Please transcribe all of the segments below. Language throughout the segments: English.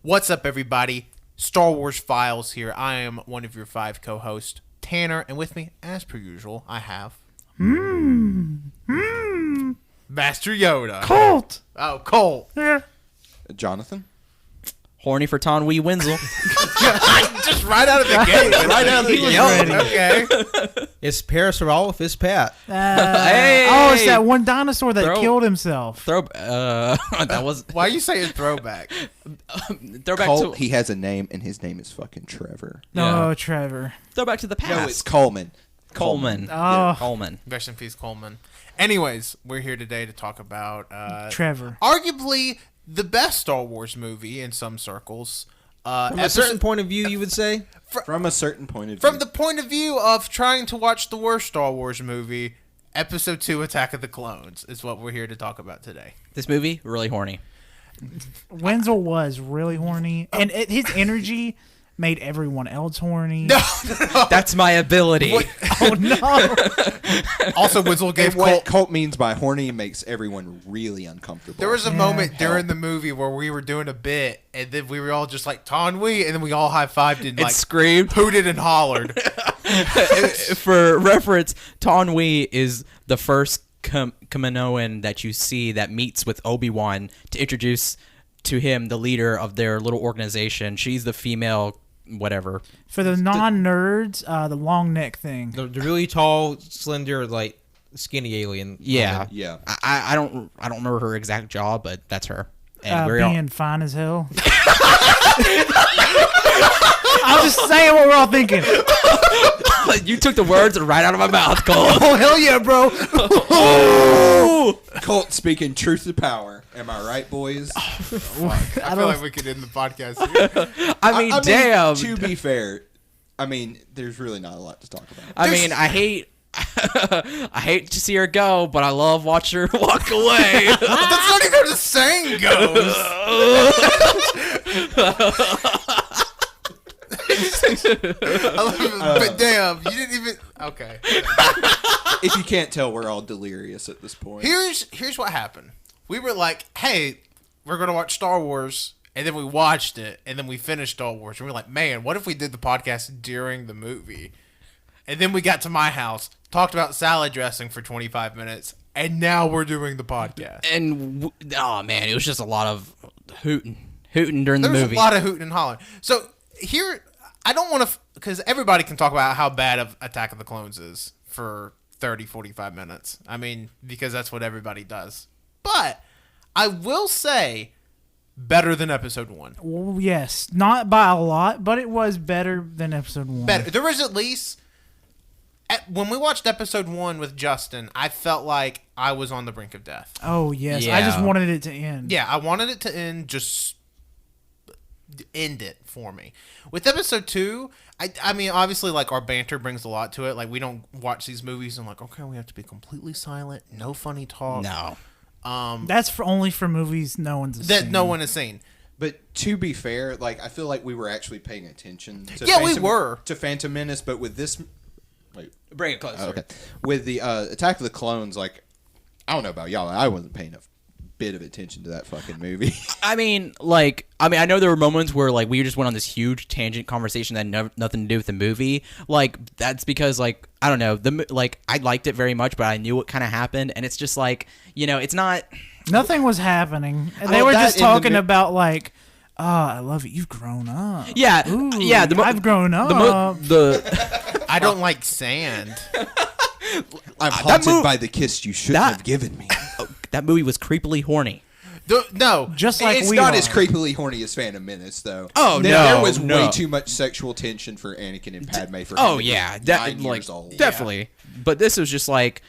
What's up, everybody? Star Wars Files here. I am one of your 5 co-hosts, Tanner, and with me, as per usual, I have... Master Yoda. Colt. Oh, Colt. Yeah. Jonathan? Horny for Tonwee Wenzel. Just right out of the gate. Right out of the gate. Okay. It's Paris Rolf, it's Pat. Hey! Oh, it's that one dinosaur that killed himself. That was Why are you saying throwback? throwback Colt, to he has a name, and his name is fucking Trevor. No, Yeah. Trevor. throwback to the past. No, it's Coleman. Coleman. Oh. Coleman. Rest in peace, Coleman. Anyways, we're here today to talk about Trevor. arguably the best Star Wars movie in some circles. From a certain point of view, you would say? From a certain point of view. From the point of view of trying to watch the worst Star Wars movie, Episode 2, Attack of the Clones, is what we're here to talk about today. This movie, really horny. Wenzel was really horny, and his energy made everyone else horny. No. That's my ability. Oh, no. Also, Wenzel And gave what Colt... Colt means by horny makes everyone really uncomfortable. There was a moment during the movie where we were doing a bit, and then we were all just like, Tonwee, and then we all high-fived and like screamed. hooted and hollered. For reference, Tonwee is the first Kaminoan that you see that meets with Obi-Wan to introduce to him the leader of their little organization. She's the female whatever. For the non-nerds, the long neck thing. The really tall, slender, like skinny alien. Yeah. Yeah. I don't remember her exact job, but that's her. And we're all, Being fine as hell. I'm just saying what we're all thinking. you took the words right out of my mouth, Cole. Oh, hell yeah, bro. Colt speaking truth to power. Am I right, boys? I feel like we could end the podcast here. I mean, damn. To be fair, I mean, there's really not a lot to talk about. I mean, I hate I hate to see her go, but I love watching her walk away. That's not even how the saying goes. But damn, you didn't even... Okay. If you can't tell, we're all delirious at this point. Here's what happened. We were like, hey, we're going to watch Star Wars, and then we watched it, and then we finished Star Wars, and we were like, man, what if we did the podcast during the movie? And then we got to my house, talked about salad dressing for 25 minutes, and now we're doing the podcast. And oh man, it was just a lot of hooting during the There was movie. a lot of hooting and hollering. So here, I don't want to, because everybody can talk about how bad of Attack of the Clones is for 30, 45 minutes. I mean, because that's what everybody does. But I will say, better than Episode 1. Well, yes. Not by a lot, but it was better than Episode 1. Better. There was at least... When we watched Episode 1 with Justin, I felt like I was on the brink of death. Oh, yes. Yeah. I just wanted it to end. Yeah, I wanted it to end, just end it for me. With Episode 2, I mean, obviously, like, our banter brings a lot to it. Like, we don't watch these movies and like, okay, we have to be completely silent, no funny talk. No. That's only for movies no one's seen. That no one has seen. But to be fair, like, I feel like we were actually paying attention to We were. to Phantom Menace, but with this... Wait. Bring it closer. Okay. With the Attack of the Clones, like, I don't know about y'all, I wasn't paying a bit of attention to that fucking movie. I mean, I know there were moments where, like, we just went on this huge tangent conversation that had nothing to do with the movie. Like, that's because, like, I don't know, I liked it very much, but I knew what kind of happened, and it's just like, you know, it's not... Nothing was happening. And they were just talking about, like, oh, I love it. You've grown up. Yeah, Ooh, yeah. I've grown up. I don't like sand. I'm haunted by the kiss you shouldn't have given me. That movie was creepily horny. No. Just like it's we not are. as creepily horny as Phantom Menace, though. Oh, There no, was no. way too much sexual tension for Anakin and Padme for Oh him to yeah, be that 9 like years old. definitely. But this was just like,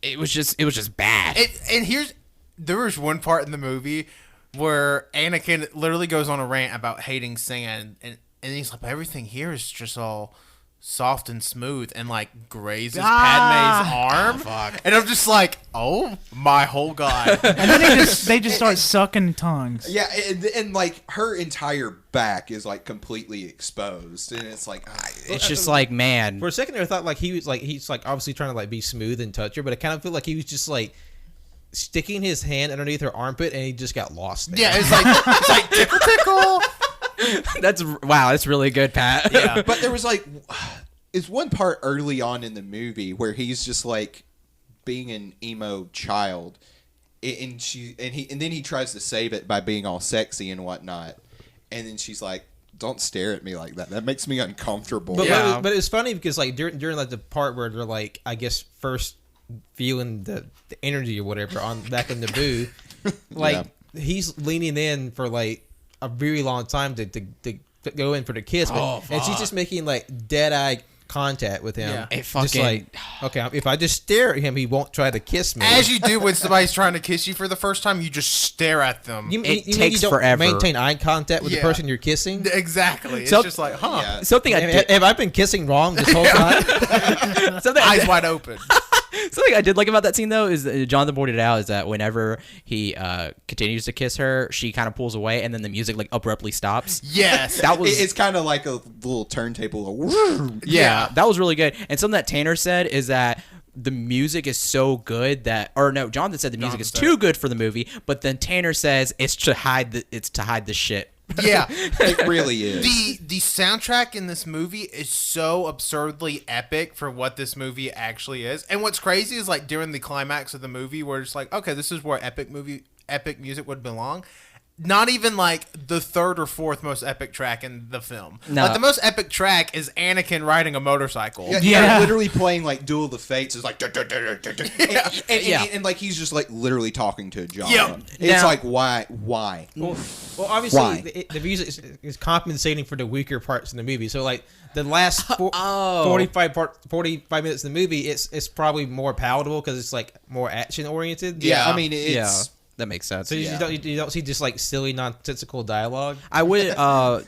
it was just bad. And there was one part in the movie where Anakin literally goes on a rant about hating sand, and he's like, everything here is just all soft and smooth, and like grazes Padme's arm. Fuck. And I'm just like, oh my whole god. And then they just start sucking tongues. Yeah, and like her entire back is like completely exposed, and it's like It's just like, man. For a second there, I thought like he's like obviously trying to like be smooth and touch her, but I kind of feel like he was just like sticking his hand underneath her armpit, and he just got lost there. Yeah, it's like tickle tickle. That's wow. That's really good, Pat. Yeah. But there was like, it's one part early on in the movie where he's just like being an emo child, and then he tries to save it by being all sexy and whatnot, and then she's like, "Don't stare at me like that. That makes me uncomfortable." But it's funny because like during like the part where they're like, I guess first feeling the energy or whatever on back in the booth, like he's leaning in for like a very long time to go in for the kiss, but, and she's just making like dead eye contact with him. Yeah. It Just fucking like, okay, if I just stare at him, he won't try to kiss me. As you do when somebody's trying to kiss you for the first time, you just stare at them. You mean takes you don't forever. maintain eye contact with the Yeah. person you're kissing? Exactly. It's So- just like, huh? Yeah. something I did. Have I been kissing wrong this whole time? Something I Eyes did, wide open. something I did like about that scene though is Jonathan pointed out is that whenever he continues to kiss her, she kind of pulls away, and then the music like abruptly stops. Yes. That was It's kind of like a little turntable. yeah, that was really good. And something that Tanner said is that the music is so good that, or no, Jonathan said the music is too good for the movie, but then Tanner says it's to hide the shit. Yeah. It really is. The soundtrack in this movie is so absurdly epic for what this movie actually is. And what's crazy is like during the climax of the movie where it's like, okay, this is where epic music would belong. Not even like the third or fourth most epic track in the film. No. Like the most epic track is Anakin riding a motorcycle. Yeah. Literally playing like Duel of the Fates is like, and like he's just like literally talking to a genre. Yeah. It's Now- like why? Well, obviously, Why? the music is compensating for the weaker parts in the movie. So, like the last 45 minutes of the movie, it's probably more palatable because it's like more action oriented. Yeah, I mean it's. Yeah, that makes sense. So you don't see just like silly nonsensical dialogue. I would now.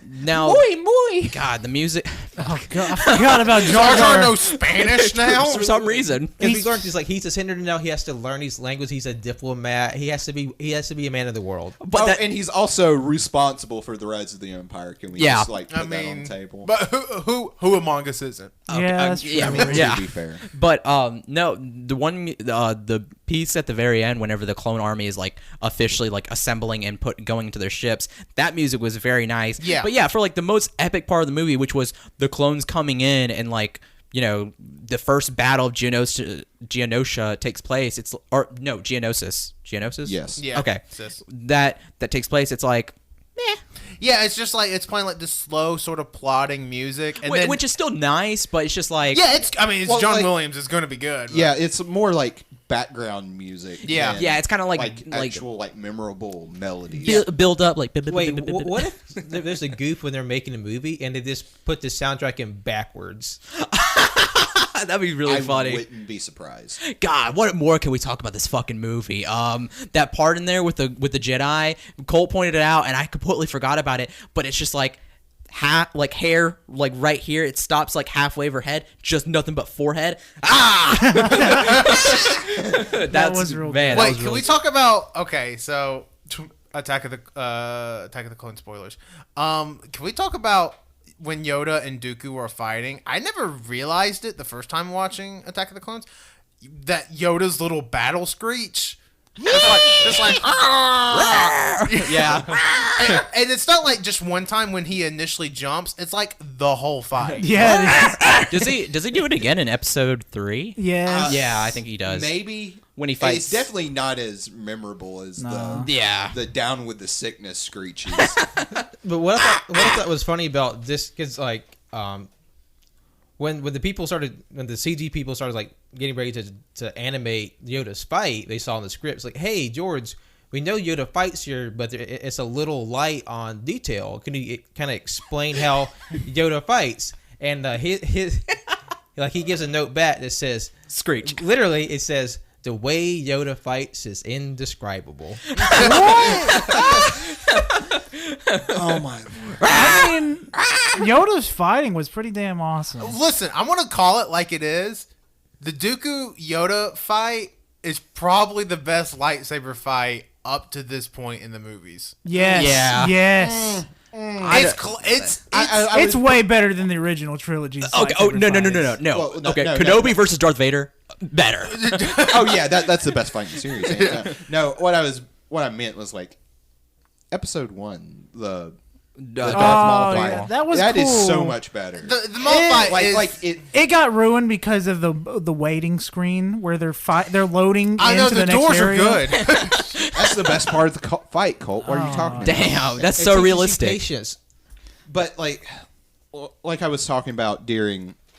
God, the music Oh god, I forgot about Jar Jar Jar Jar. knows Spanish now. for some reason. Because we learned he's a senator now. He has to learn these languages. He's a diplomat. He has to be a man of the world. But And he's also responsible for the rise of the empire. Can we Yeah. just like put I that on mean, the table? but who among us isn't? Yeah, that's yeah, true. I mean, yeah. to be fair. But no, the piece at the very end, whenever the clone army is like officially like assembling and going into their ships, that music was very nice. Yeah. But yeah, for like the most epic part of the movie, which was the clones coming in and like, you know, the first battle of Geonosia takes place. Geonosis. Yes. Yeah. Okay. Sis. That takes place. It's like, Yeah, it's just like it's playing like this slow sort of plodding music, and then which is still nice, but it's just like, yeah, it's Well, John like- Williams. It's going to be good. but- Yeah, it's more like background music. Yeah. than, yeah, it's kind of like actual like memorable melodies. build up like. Wait, what if there's a goof when they're making a movie and they just put the soundtrack in backwards? That'd be really I funny. wouldn't be surprised. God, what more can we talk about this fucking movie? That part in there with the Jedi, Cole pointed it out, and I completely forgot about it. But it's just like hair, like right here, it stops like halfway of her head, just nothing but forehead. That was real man. Wait, that was can really we talk about? Okay, so Attack of the Clone spoilers. Can we talk about when Yoda and Dooku were fighting? I never realized it the first time watching Attack of the Clones that Yoda's little battle screech. It's like yeah. and it's not like just one time when he initially jumps. It's like the whole fight. Yeah, Does he do it again in episode 3? yeah. Yeah, I think he does. Maybe When he fights- it's definitely not as memorable as Yeah. the down with the sickness screeches. But what I thought was funny about this, because like when the CG people started like getting ready to animate Yoda's fight, they saw in the scripts like, hey George, we know Yoda fights here, but it's a little light on detail. Can you kind of explain how Yoda fights? And his like he gives a note back that says Screech. Literally, it says the way Yoda fights is indescribable. Oh my! I mean, Yoda's fighting was pretty damn awesome. Listen, I'm gonna call it like it is. The Dooku Yoda fight is probably the best lightsaber fight up to this point in the movies. Yes, Yeah. yes. It's way better than the original trilogy. Okay. Oh no. Well, no, Okay. no, Kenobi no. versus Darth Vader. Better. Oh yeah, that's the best fight in the series. No, what I meant was like episode 1, the Darth Maul fight. yeah, that was That is cool. so much better. The Maul fight is It got ruined because of the waiting screen where they're loading I know into the the next doors area. are good. That's the best part of the fight, Colt. What are you talking about? Damn, that's It so teaches you realistic. Patience. But like I was talking about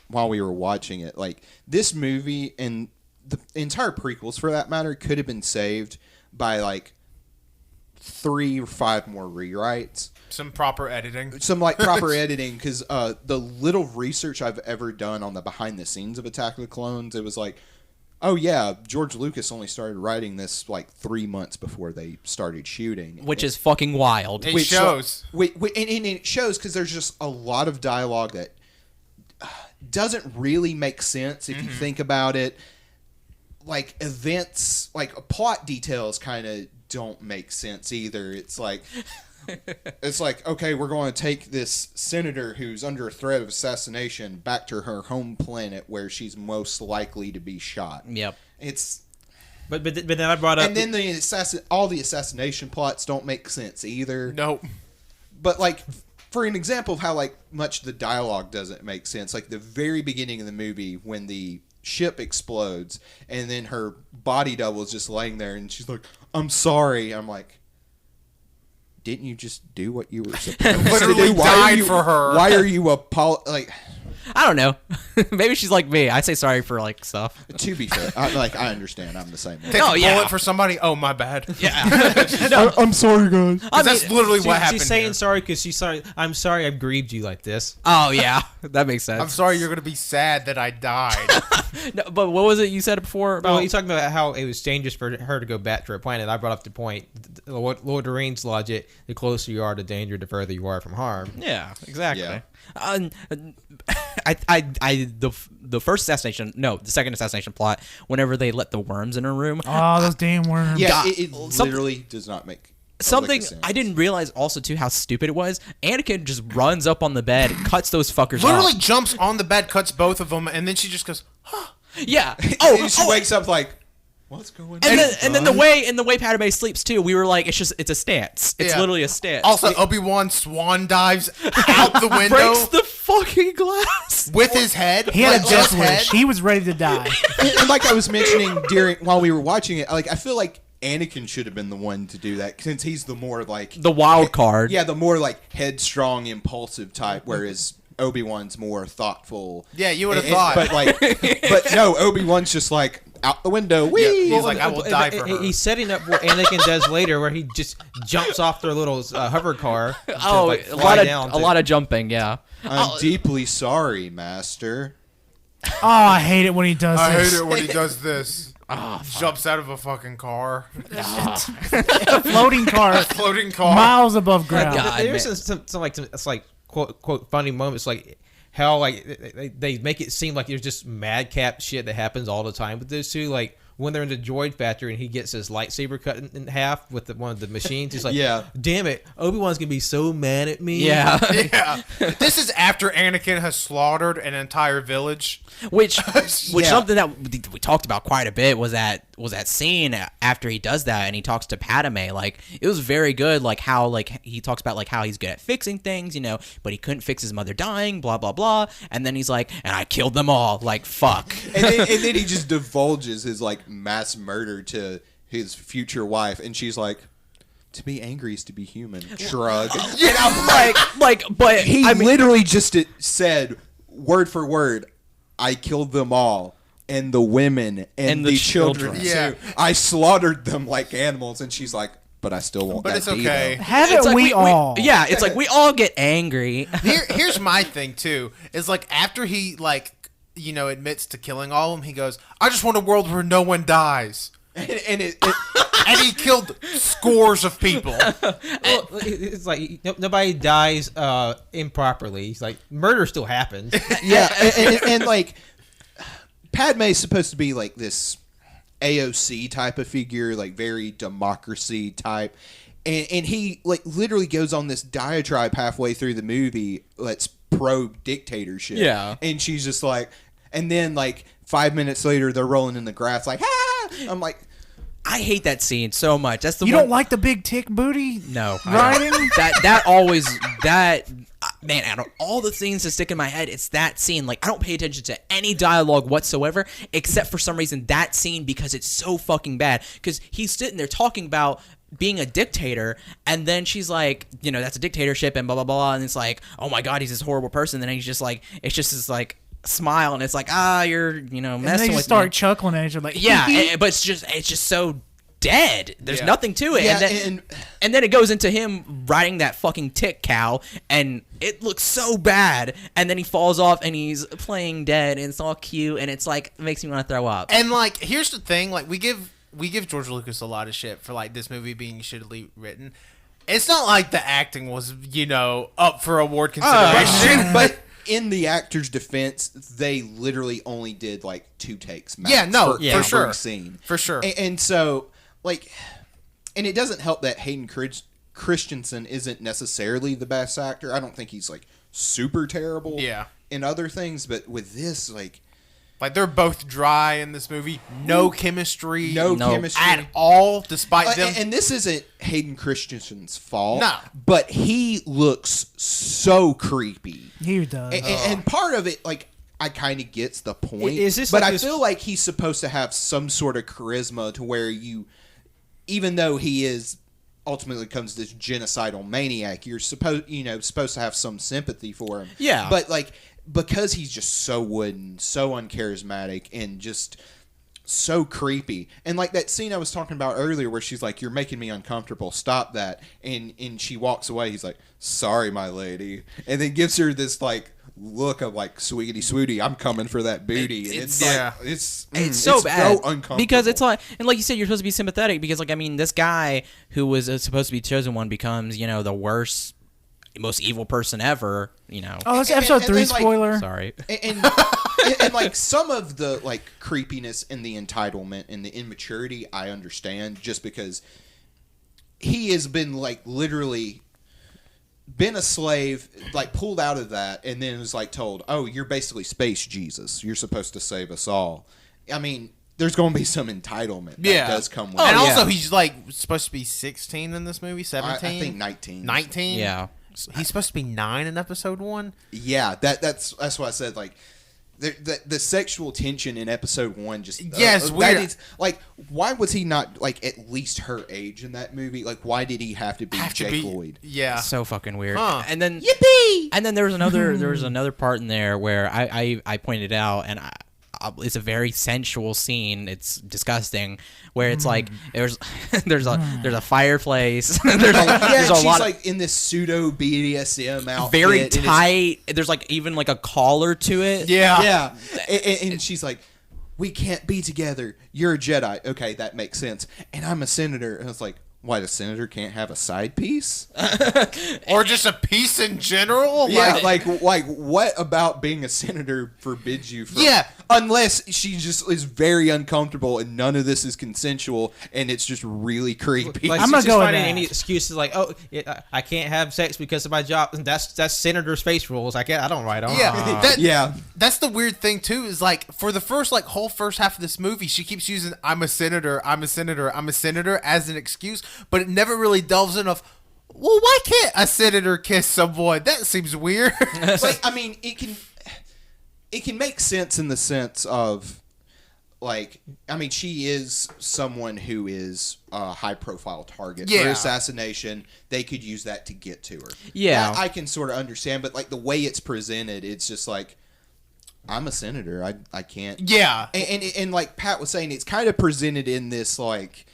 while we were watching it, like this movie and the entire prequels for that matter could have been saved by like 3 or 5 more rewrites. Some proper editing. Some like proper editing, because the little research I've ever done on the behind the scenes of Attack of the Clones, it was like, oh yeah, George Lucas only started writing this like 3 months before they started shooting, Which is fucking wild. It shows. and it shows because there's just a lot of dialogue that doesn't really make sense if you think about it. Like events, like plot details, kind of don't make sense either. It's like. Okay, we're going to take this senator who's under a threat of assassination back to her home planet where she's most likely to be shot. Yep. It's But then I brought up. and then all the assassination plots don't make sense either. Nope. But like for an example of how like much the dialogue doesn't make sense, like the very beginning of the movie when the ship explodes and then her body double is just laying there and she's like, "I'm sorry." I'm like, didn't you just do what you were supposed to Literally do? died for her. Why are you like? I don't know. Maybe she's like me. I say sorry for like stuff. To be fair, I understand. I'm the same way. Take Oh, a yeah. bullet for somebody. Oh, my bad. I'm sorry, guys. 'Cause that's literally what happened. She's saying here. sorry because she's sorry. I'm sorry I've grieved you like this. Oh yeah, that makes sense. I'm sorry you're gonna be sad that I died. No, but what was it you said before about? Well, you're talking about how it was dangerous for her to go back to her planet. I brought up the point, Lord of the Rings logic: the closer you are to danger, the further you are from harm. Yeah, exactly. Yeah. The first assassination, no, the second assassination plot. Whenever they let the worms in her room, Oh, those damn worms. Yeah, God, it literally does not make something sense. I didn't realize also too how stupid it was. Anakin just runs up on the bed, cuts those fuckers Literally off. jumps on the bed, cuts both of them, and then she just goes, Yeah. And she wakes up like, what's going on? And then the way Padme sleeps too, we were like, it's a stance. It's Yeah. literally a stance. Also, Obi-Wan swan dives out the window breaks the fucking glass. with his head. He had a Like, death just head. wish. He was ready to die. And like I was mentioning while we were watching it, like I feel like Anakin should have been the one to do that since he's the more like The wild card. Yeah, the more like headstrong, impulsive type, whereas Obi-Wan's more thoughtful. Yeah, you would have And- thought. but no, Obi-Wan's just like out the window. Whee! He's like, I will die for her. He's setting up what Anakin does later, where he just jumps off their little hover car. To, Oh, like, a fly lot down of to- a lot of jumping. Yeah. I'm deeply sorry, Master. Oh, I hate it when he does I this. hate it when he does this. Jumps out of a fucking car. Floating car, Floating car. miles above ground. God. There's man. some like it's like quote funny moments like how like they make it seem like there's just madcap shit that happens all the time with those two. Like when they're in the droid factory and he gets his lightsaber cut in half with one of the machines, he's like, Yeah. damn it, Obi-Wan's gonna be so mad at me. Yeah. Yeah. This is after Anakin has slaughtered an entire village. Which Yeah. something that we talked about quite a bit was that scene after he does that and he talks to Padme. Like it was very good. Like how like he talks about like how he's good at fixing things, you know, but he couldn't fix his mother dying. Blah blah blah. And then he's like, and I killed them all. Like fuck. And then he just divulges his like mass murder to his future wife, and she's like, "To be angry is to be human." Shrug. And I'm like, but He I mean, literally just said word for word, "I killed them all, and the women and the the children too. children." Yeah. I slaughtered them like animals." And she's like, "But I still want But that it's D, okay. though." Haven't it's like we all? yeah, it's like we all get angry. Here's my thing too. Is like after he like admits to killing all of them, he goes, "I just want a world where no one dies." And And he killed scores of people. Well, it's like nobody dies improperly. He's like murder still happens. yeah, and like Padme's supposed to be like this AOC type of figure, like very democracy type. And he like literally goes on this diatribe halfway through the movie that's pro dictatorship. Yeah. And she's just like, and then like 5 minutes later they're rolling in the grass like, ah! I'm like, I hate that scene so much. That's the You one. don't like the big tick booty? No, I Riding? don't. That always man, out of all the things that stick in my head, it's that scene. Like, I don't pay attention to any dialogue whatsoever, except for some reason that scene, because it's so fucking bad. Because he's sitting there talking about being a dictator, and then she's like, that's a dictatorship, and blah blah blah, and it's like, oh my god, he's this horrible person. And then he's just like, it's just this like smile, and it's like, you're messing And they with just start me. chuckling at each other like, Yeah, but it's just so dead. There's nothing to it. Yeah, and then it goes into him riding that fucking tick cow, and it looks so bad. And then he falls off, and he's playing dead, and it's all cute, and it's like, it makes me want to throw up. And like, here's the thing: like, we give George Lucas a lot of shit for like this movie being shittily written. It's not like the acting was up for award consideration, but in the actor's defense, they literally only did like 2 takes max. Yeah, no, for for every sure. scene. For sure. And so, like, and it doesn't help that Hayden Christensen isn't necessarily the best actor. I don't think he's like super terrible. Yeah. In other things, but with this, like they're both dry in this movie. No chemistry. no chemistry at all, despite them. And this isn't Hayden Christensen's fault. No. But he looks so creepy. He does. And part of it, like, I kind of gets the point. Is this but like I this- feel like he's supposed to have some sort of charisma to where even though he is ultimately becomes this genocidal maniac, you're supposed to have some sympathy for him. Yeah. But like, because he's just so wooden, so uncharismatic, and just so creepy. And like that scene I was talking about earlier where she's like, "You're making me uncomfortable, stop that," and she walks away. He's like, "Sorry, my lady," and then gives her this like look of like, "Sweetie, sweetie, I'm coming for that booty." And it's yeah. like it's so bad uncomfortable because it's like, and like you said, you're supposed to be sympathetic because, like, I mean, this guy who was supposed to be chosen one becomes, the worst, most evil person ever. Oh, that's episode and 3 then, like, spoiler. Sorry. and like some of the like creepiness and the entitlement and the immaturity I understand, just because he has been like literally been a slave, like pulled out of that, and then was like told, "Oh, you're basically space Jesus. You're supposed to save us all." I mean, there's going to be some entitlement that does come with and it. also, he's like supposed to be 16 in this movie, 17. I think 19. 19. Yeah. He's supposed to be 9 in episode 1. Yeah, that's why I said like the sexual tension in episode 1 just Yes, that weird. is, like, why was he not like at least her age in that movie? Like, why did he have to be Jake Lloyd? Yeah. So fucking weird. Huh. And then Yippee! And then there was another part in there where I pointed out, and it's a very sensual scene. It's disgusting, where it's like there's a fireplace. there's a she's lot like in this pseudo BDSM outfit. of very and it's- tight. There's like even like a collar to it. Yeah. Yeah, and she's like, "We can't be together. You're a Jedi. Okay, that makes sense. And I'm a senator." And I was like, "Why, the senator can't have a side piece?" Or just a piece in general? Yeah, like what about being a senator forbids you from... Yeah. Unless she just is very uncomfortable and none of this is consensual and it's just really creepy. Like, I'm she's gonna just go with finding that. any excuses like, "Oh, I can't have sex because of my job." That's senator space rules. I don't write on. Yeah. Yeah. That's the weird thing too, is like for the whole first half of this movie, she keeps using "I'm a senator, I'm a senator, I'm a senator" as an excuse, but it never really delves in of, well, why can't a senator kiss someone? That seems weird. Like, I mean, it can make sense in the sense of, like, I mean, she is someone who is a high-profile target for Yeah. assassination. They could use that to get to her. Yeah. That I can sort of understand, but like the way it's presented, it's just like, I'm a senator. I can't. Yeah. And like Pat was saying, it's kind of presented in this like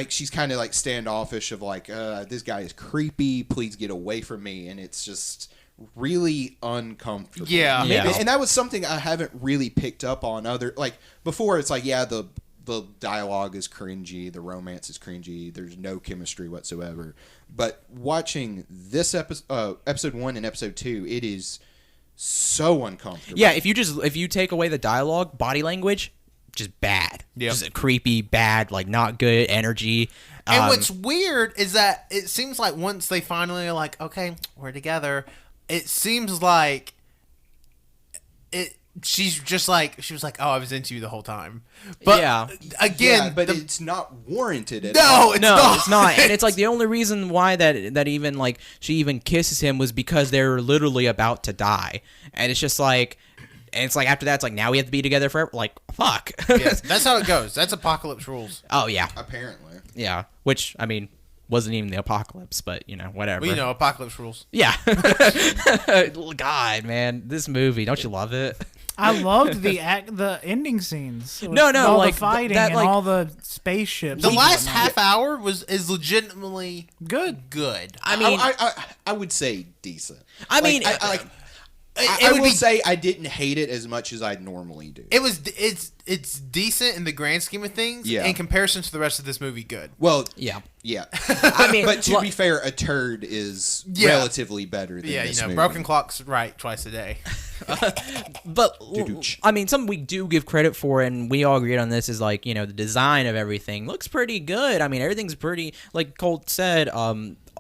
she's kind of like standoffish of like, this guy is creepy. Please get away from me. And it's just really uncomfortable. Yeah. Yeah. And that was something I haven't really picked up on other, like before. It's like, yeah, the dialogue is cringy, the romance is cringy, there's no chemistry whatsoever. But watching this episode 1 and episode 2, it is so uncomfortable. Yeah, if you take away the dialogue, body language, just bad. Yep. Just creepy, bad, like not good energy. And what's weird is that it seems like once they finally are like, okay, we're together, it seems like she's just like, she was like, oh, I was into you the whole time. But Yeah. again, Yeah, but it's not warranted at no, all. it's No, not. it's not. And it's like the only reason why that even like she even kisses him was because they're literally about to die. And it's just like, and it's like after that, it's like now we have to be together forever. Like fuck. Yeah, that's how it goes. That's apocalypse rules. Oh yeah, Apparently. yeah. Which I mean wasn't even the apocalypse, but whatever. Well, apocalypse rules. Yeah. God, man, this movie, don't you love it? I loved the ending scenes. With No, all like, the fighting that, and like- all the spaceships. The and last whatnot. half hour is legitimately good. good. I mean, I would say decent. I mean, I will say I didn't hate it as much as I normally do. It's decent in the grand scheme of things. Yeah. In comparison to the rest of this movie, good. Well, yeah. yeah. I mean, But to be fair, a turd is Yeah. relatively better than Yeah, this movie. broken clock's right twice a day. But Doo-doo-ch. I mean, something we do give credit for, and we all agreed on this, is like the design of everything looks pretty good. I mean, everything's pretty, like Colt said.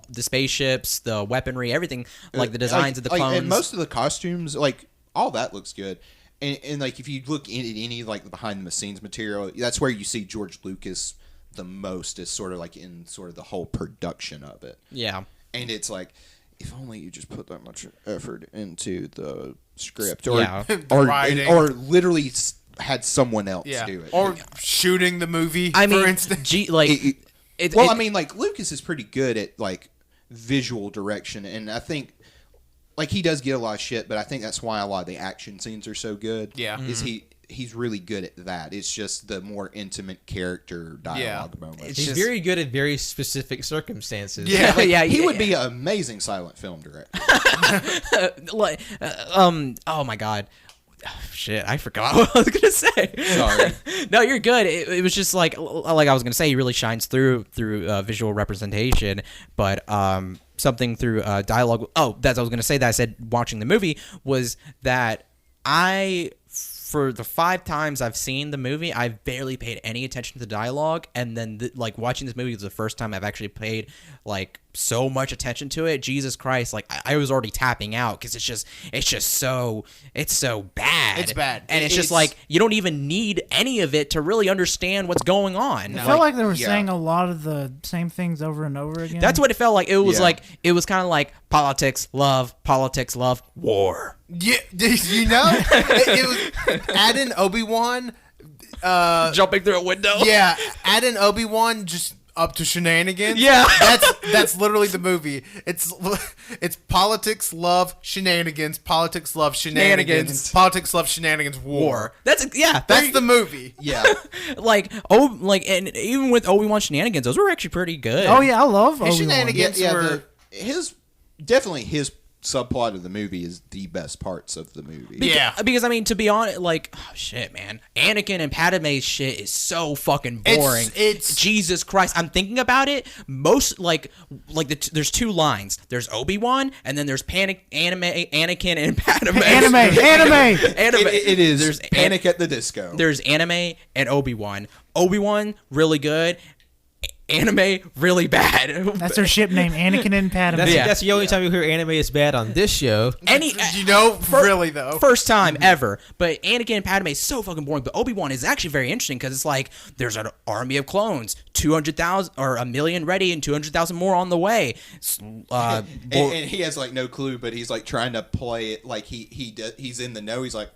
The spaceships, the weaponry, everything, like the designs of the clones. and most of the costumes, like all that looks good. And like if you look at any like behind the scenes material, that's where you see George Lucas the most, is sort of like in sort of the whole production of it. Yeah. And it's like, if only you just put that much effort into the script, or Yeah. Writing. or literally had someone else do it. Or shooting the movie, I mean, for instance. Well, I mean, like Lucas is pretty good at like visual direction, and I think like he does get a lot of shit, but I think that's why a lot of the action scenes are so good. Yeah. Is he's really good at that. It's just the more intimate character dialogue moments. He's just- very good at very specific circumstances. Yeah. yeah, He would be an amazing silent film director. like, oh my god. Shit, I forgot what I was gonna say. Sorry. No, you're good. It was just like I was gonna say, he really shines through visual representation, but something through dialogue. Oh, that's what I was gonna say. That I said watching the movie was that for the 5 times I've seen the movie, I've barely paid any attention to the dialogue, and then like watching this movie was the first time I've actually paid like so much attention to it. Jesus Christ, like I was already tapping out because it's just so bad. It's bad. And it's just It's- like you don't even need any of it to really understand what's going on. I felt like they were yeah. saying a lot of the same things over and over again. That's what it felt like. It was Yeah. like it was kind of like politics, love, war. Yeah, you know, it was add in Obi-Wan. Jumping through a window. Yeah, add in Obi-Wan just up to shenanigans. Yeah. that's literally the movie. It's politics, love, shenanigans. Politics, love, shenanigans. Shenanigans. Politics, love, shenanigans. War. That's That's the movie. Yeah. And even with Obi-Wan shenanigans, those were actually pretty good. Oh yeah, I love His Obi-Wan. shenanigans were. His subplot of the movie is the best parts of the movie. Yeah. Because I mean, to be honest, like, oh, shit, man, Anakin and Padme's shit is so fucking boring. It's- Jesus Christ. I'm thinking about it. Most there's 2 lines. There's Obi-Wan, and then there's Anakin and Padme. Anime. It is. There's Panic at the Disco. There's anime and Obi-Wan. Obi-Wan really good. Anime really bad. That's their ship name, Anakin and Padme. That's the only time you hear anime is bad on this show. Really though. First time ever. But Anakin and Padme is so fucking boring. But Obi-Wan is actually very interesting because it's like there's an army of clones, 200,000 or a million ready, and 200,000 more on the way. and he has like no clue, but he's like trying to play it like he's in the know. He's like,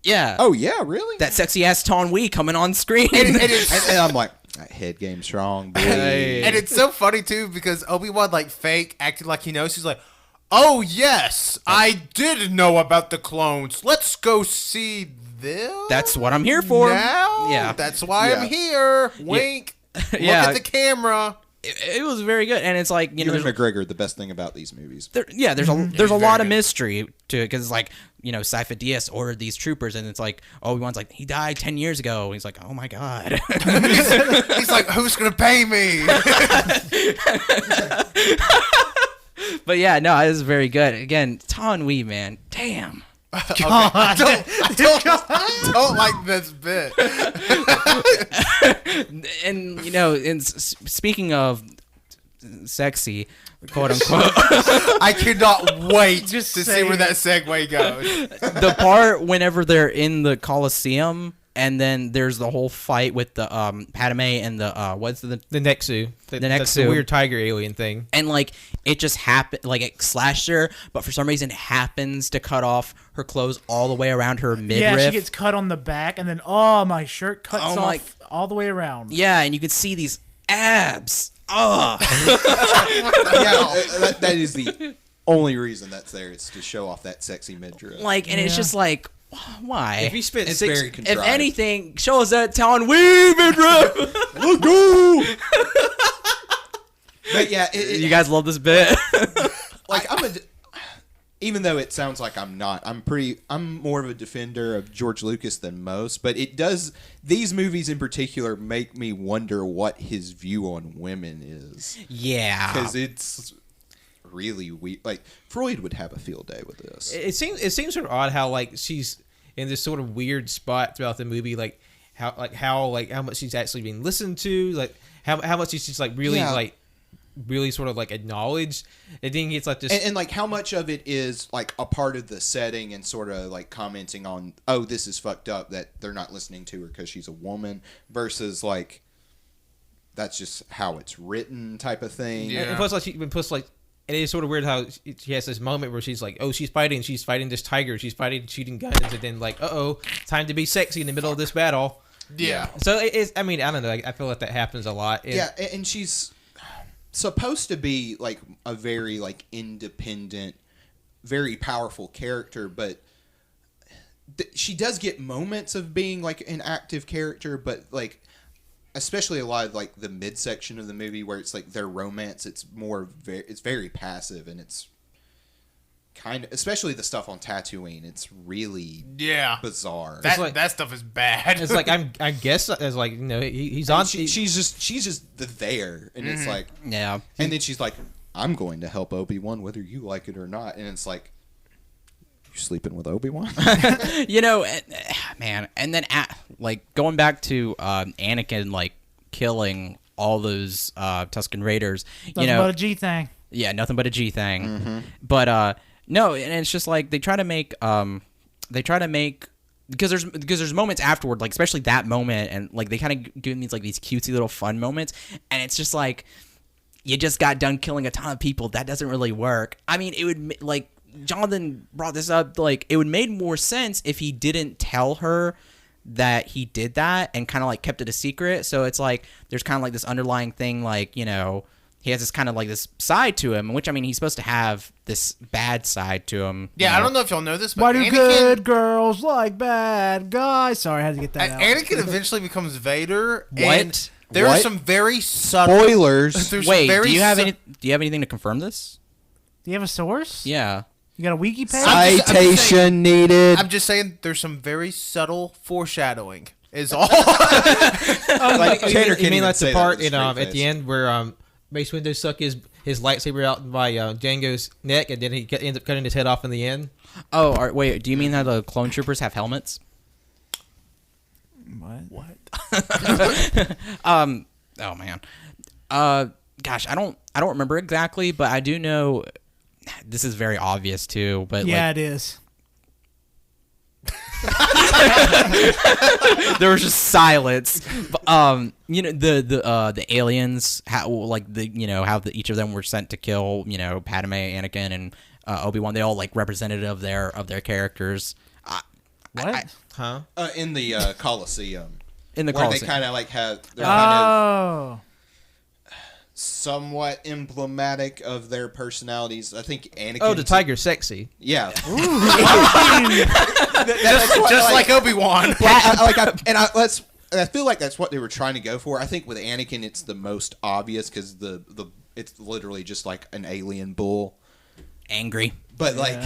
yeah. oh yeah, really? That sexy ass Ton Wee coming on screen. And it's- and I'm like, that head game strong, boy. And it's so funny too because Obi-Wan like fake acted like he knows. He's like, "Oh yes, I did know about the clones. Let's go see them." That's what I'm here for. Now, Yeah. that's why Yeah. I'm here. Wink. Look Yeah. at the camera. It was very good, and it's like Ewan there's, McGregor, the best thing about these movies. there's a lot of mystery to it because it's like Sifo Dyas ordered these troopers, and it's like Obi-Wan's like he died 10 years ago. And he's like, oh my god. He's like, "Who's gonna pay me?" But yeah, no, it was very good. Again, Ton Wee, man, damn. I don't like this bit. And speaking of sexy, quote unquote. I cannot wait Just to see say where it. that segue goes. The part whenever they're in the Coliseum, and then there's the whole fight with the Padme and the what's the Nexu. That's the Nexu. weird tiger alien thing. and like it just happened, like it slashed her, but for some reason it happens to cut off her clothes all the way around her midriff. Yeah, she gets cut on the back, and then my shirt cuts Oh off my- all the way around. Yeah, and you could see these abs. Oh, That is the only reason that's there. It's to show off that sexy midriff. like, and it's Yeah. just like, why? If you spent It's six, very If contrived. anything, show us that Town Wee midriff. Let's go. But yeah, You guys love this bit. like even though it sounds like I'm not, I'm more of a defender of George Lucas than most, but these movies in particular make me wonder what his view on women is, Yeah, because it's really weird. Like Freud would have a field day with this. it seems sort of odd how like she's in this sort of weird spot throughout the movie, like how much she's actually being listened to, like how much she's just like really Yeah. like really sort of like acknowledged. And then it's like this. And like how much of it is like a part of the setting and sort of like commenting on, oh, this is fucked up that they're not listening to her because she's a woman, versus like that's just how it's written type of thing. Yeah. And plus like and it's sort of weird how she has this moment where she's like, oh, she's fighting this tiger, she's fighting shooting guns, and then like, time to be sexy in the middle of this battle. Yeah. So it's, I mean, I don't know, I feel like that happens a lot. And Yeah, and she's supposed to be like a very like independent, very powerful character, but she does get moments of being like an active character, but like especially a lot of like the midsection of the movie where it's like their romance, it's very passive, and it's kind of, especially the stuff on Tatooine, it's really Yeah. bizarre. That stuff is bad. it's like I guess as like, you know, he's on. She's just there, and it's like, yeah. and then she's like, I'm going to help Obi-Wan whether you like it or not, and it's like, you sleeping with Obi-Wan? You know, man, and then like going back to Anakin like killing all those Tusken Raiders, Nothing but a G thing. yeah, nothing but a G thing. But no, and it's just like they try to make because there's moments afterward, like especially that moment, and like they kind of do these cutesy little fun moments, and it's just like you just got done killing a ton of people. That doesn't really work. I mean, it would like Jonathan brought this up, like it would made more sense if he didn't tell her that he did that and kind of like kept it a secret. So it's like there's kind of like this underlying thing, like, you know, he has this kind of like this side to him, which I mean he's supposed to have this bad side to him. Yeah, you know? I don't know if y'all know this, but Why do Anakin, good girls like bad guys? Sorry, I had to get that out. Anakin eventually becomes Vader. What? And there are What? some very subtle. Spoilers. There's some Wait, very do you have su- anything to confirm this? Do you have a source? Yeah. You got a wiki page? I'm just saying- Citation needed. I'm just saying there's some very subtle foreshadowing. Is all. Like, you Tanner mean can't even like say the that part with a in straight at face. the end where Mace Windu suck his lightsaber out by Django's neck, and then he ends up cutting his head off in the end. Oh, wait. Do you mean that the clone troopers have helmets? What? Oh man. Gosh, I don't remember exactly, but I do know this is very obvious too. But Yeah, like, it is. there was just silence. But, you know, the aliens, how like the you know how each of them were sent to kill, you know, Padme, Anakin, and Obi-Wan. They all like representative of their characters. What? Huh? In the Coliseum. In the where Coliseum. they kind of like have, they're kind of Oh. somewhat emblematic of their personalities. I think Anakin. Oh, the tiger's sexy. Yeah. just like Obi-Wan. I feel like that's what they were trying to go for. I think with Anakin, it's the most obvious because it's literally just like an alien bull. Angry. But like,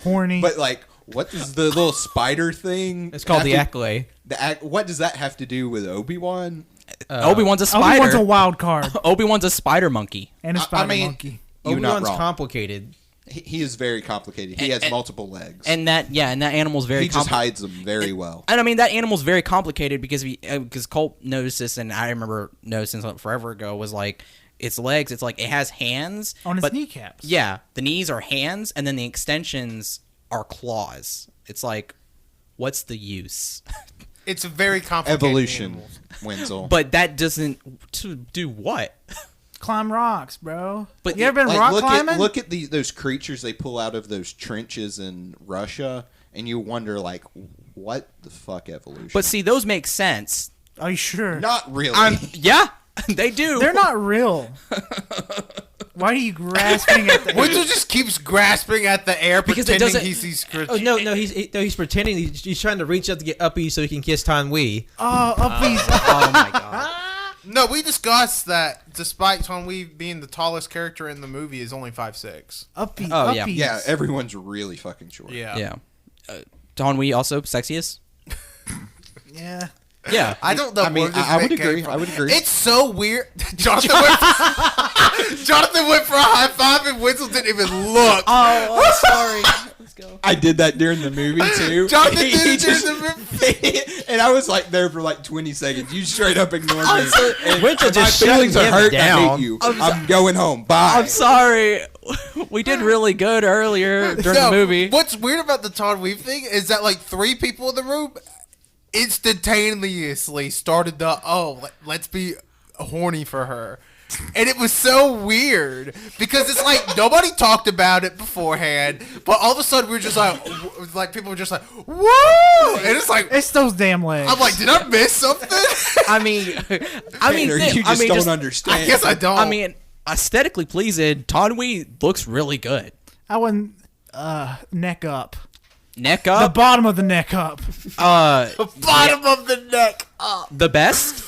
Horny. but like, what does the little spider thing? It's called have the to- accolade. What does that have to do with Obi-Wan? Obi-Wan's a spider. Obi-Wan's a wild card. Obi-Wan's a spider monkey. And a I spider mean- monkey. You're not Obi-Wan's wrong. complicated. He is very complicated. He has multiple legs. And that animal's very he just hides them very well. And I mean that animal's very complicated because Colt noticed this, and I remember noticing something forever ago was like its legs. It's like it has hands On its but kneecaps. Yeah, the knees are hands, and then the extensions are claws. It's like, what's the use? It's a very complicated Evolution, animal. Wenzel. But that doesn't to do what? Climb rocks, bro. But you ever been Like, rock look climbing? at those creatures they pull out of those trenches in Russia, and you wonder, like, what the fuck evolution? But see, those make sense. Are you sure? Not really. Yeah, they do. They're not real. Why are you grasping at the Wenzel just keeps grasping at the air, Because it pretending doesn't- he sees Chris. Oh no, he's pretending he's trying to reach up to get Uppy so he can kiss Tan Wee. Oh, Uppy's. Oh my god. No, we discussed that despite Tom Wee being the tallest character in the movie, is only 5'6". Uppy. Oh, yeah. Uppy's. Yeah, everyone's really fucking short. Yeah. Yeah. Don Wee also sexiest. Yeah. Yeah. I don't know. I mean, where this I would bit came agree. from. I would agree. It's so weird. Jonathan went for a high five, and Wenzel didn't even look. Oh, sorry. Let's go. I did that during the movie too. Jonathan He did it just- during the movie. and I was like there for like 20 seconds. You straight up ignored me. And Winter my just feelings shutting are him hurt. And I down. hate you. I'm going home. Bye. I'm sorry. We did really good earlier during No, the movie. What's weird about the Todd Weave thing is that like 3 people in the room instantaneously started let's be horny for her. And it was so weird because it's like nobody talked about it beforehand, but all of a sudden we were just like people were just like, whoa! And it's like, It's those damn legs. I'm like, did I miss something? I mean, Tanner, you just don't understand. I guess I don't. I mean, aesthetically pleasing, Ton Wee looks really good. I wouldn't. Neck up. Neck The up, bottom of the neck up. the bottom of the neck up. the best.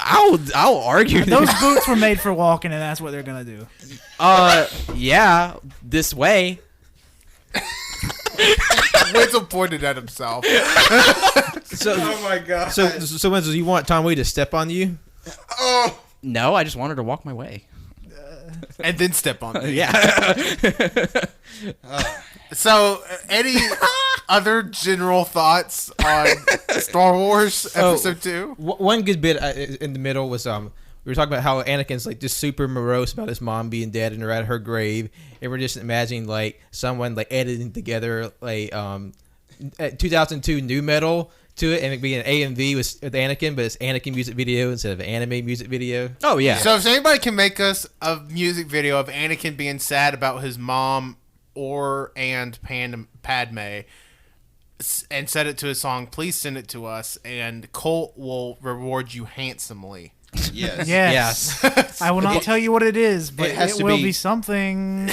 I'll argue. Those boots were made for walking, and that's what they're gonna do. Yeah, this way. Wenzel pointed at himself. So, Oh my god. so Wenzel, you want Tan Wee to step on you? Oh. No, I just wanted to walk my way. And then step on me. Yeah. So, any other general thoughts on Star Wars Episode 2? One good bit in the middle was we were talking about how Anakin's like just super morose about his mom being dead and they're at her grave, and we're just imagining like someone like editing together like 2002 new metal to it, and it being an AMV with Anakin, but it's Anakin music video instead of anime music video. Oh yeah. So, if anybody can make us a music video of Anakin being sad about his mom and Padme and set it to a song, please send it to us, and Colt will reward you handsomely. Yes. Yes. I will not tell you what it is, but It has it to will be- be something.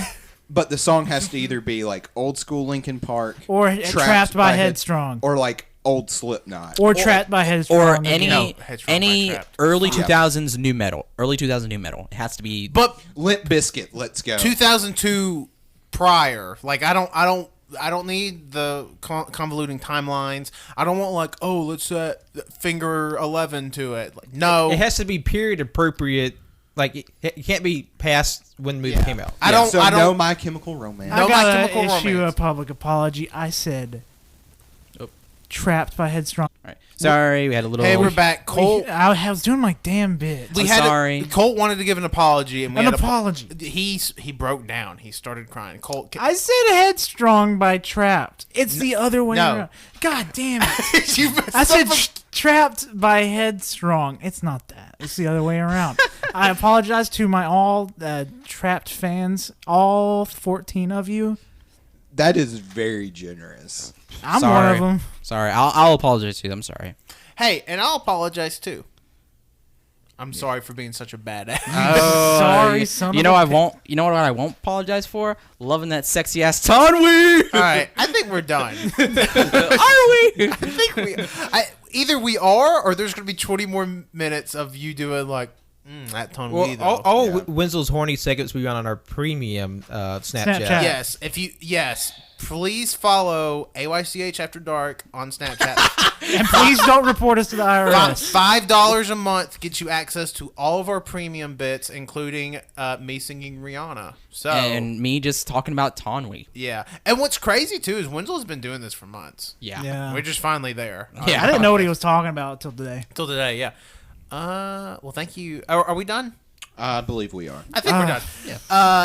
But the song has to either be like old school Linkin Park, Or Trapped by Headstrong. or like old Slipknot. Or Trapped by Headstrong. or again. any No, Headstrong by any Trapped. early Yeah. 2000s new metal. Early 2000s new metal. It has to be. But Limp Bizkit, let's go. 2002 prior, like I don't need the convoluting timelines. I don't want like, oh, let's set finger 11 to it. Like, no, It has to be period appropriate. Like it can't be past when the movie came out. I don't. So I no don't. My Chemical Romance. I No, My gotta Chemical issue Romance. a public apology. I said Oh. Trapped by Headstrong. All right. Sorry, we had a little. Hey, we're back. Colt. I was doing my damn bit. We I'm had sorry. Colt wanted to give an apology, and we An had apology. He broke down. He started crying. Colt. I said Headstrong by Trapped. It's the other way no. around. God damn it. You messed I said up. Trapped by Headstrong. It's not that. It's the other way around. I apologize to my all Trapped fans, all 14 of you. That is very generous. I'm Sorry. one of them. Sorry, I'll apologize to you. I'm sorry. Hey, and I'll apologize too. I'm sorry for being such a badass. Sorry, son You of know a I bitch. won't. You know what I won't apologize for? Loving that sexy ass Ton Wee. All right, I think we're done. Are we? I think either we are, or there's gonna be 20 more minutes of you doing like that tone. Well, though. all Yeah. Wenzel's horny segments we run on our premium Snapchat. Snapchat. Yes, please follow AYCH After Dark on Snapchat. And please don't report us to the IRS. $5 a month gets you access to all of our premium bits, including me singing Rihanna. So And me just talking about Ton Wee. yeah, and what's crazy too is Wenzel's been doing this for months. Yeah. Yeah. We're just finally there. Yeah. I didn't know what he was talking about till today. Till today, yeah. Well, thank you. Are we done? I believe we are. I think we're done. Yeah.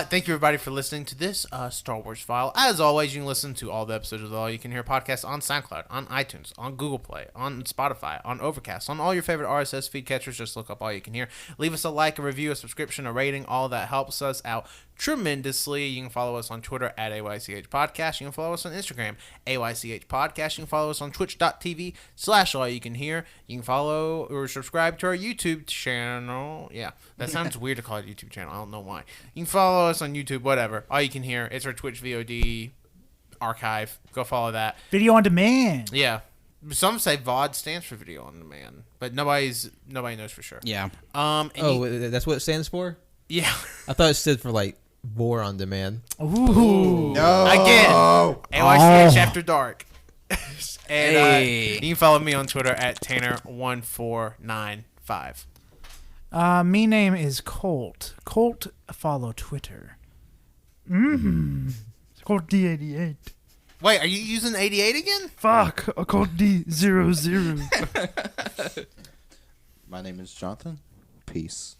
Thank you, everybody, for listening to this Star Wars File. As always, you can listen to all the episodes of the All You Can Hear podcast on SoundCloud, on iTunes, on Google Play, on Spotify, on Overcast, on all your favorite RSS feed catchers. Just look up All You Can Hear. Leave us a like, a review, a subscription, a rating. All that helps us out tremendously. You can follow us on Twitter at AYCH Podcast. You can follow us on Instagram, AYCH Podcast. You can follow us on twitch.tv/AllYouCanHear. You can follow or subscribe to our YouTube channel. Yeah, that sounds weird to call it a YouTube channel. I don't know why. You can follow us on YouTube, whatever. All You Can Hear. It's our Twitch VOD archive. Go follow that. Video on demand. Yeah. Some say VOD stands for video on demand, but nobody knows for sure. Yeah. That's what it stands for? Yeah. I thought it stood for like War on Demand. Ooh. No. Again, AYCH After Dark. And Hey. you can follow me on Twitter at Tanner1495. Me name is Colt. Colt, follow Twitter. Colt D88. Wait, are you using 88 again? Fuck, Colt D00. My name is Jonathan. Peace.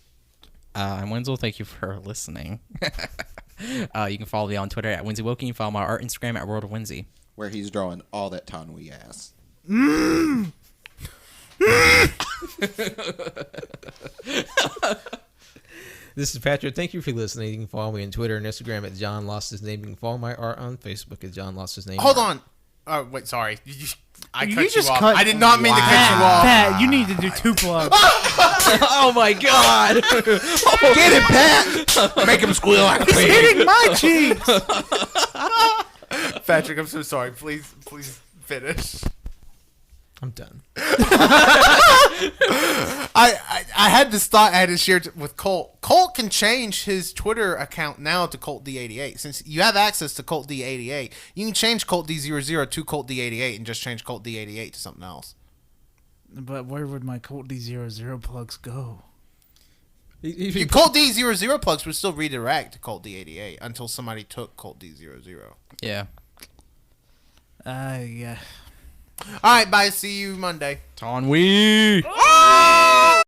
I'm Wenzel. Thank you for listening. You can follow me on Twitter at Winsy Wilkie. You can follow my art Instagram at World of Winsy. Where he's drawing all that Tanwi ass. This is Patrick. Thank you for listening. You can follow me on Twitter and Instagram at John Lost His Name. You can follow my art on Facebook at John Lost His Name. Hold on. Oh, wait, sorry. I You cut you just off. cut- I did not mean to cut you off. Pat, you need to do 2 plugs. Oh my god! Get it, Pat! Make him squeal like a He's pig. hitting my cheeks. Patrick, I'm so sorry. Please finish. I'm done. I had this thought I had to share with Colt. Colt can change his Twitter account now to Colt D88. Since you have access to Colt D88, you can change Colt D00 to Colt D88 and just change Colt D88 to something else. But where would my Colt D00 plugs go? Your Colt D00 plugs would still redirect to Colt D88 until somebody took Colt D00. Yeah. Yeah. All right, bye. See you Monday. Tonwee! Ah!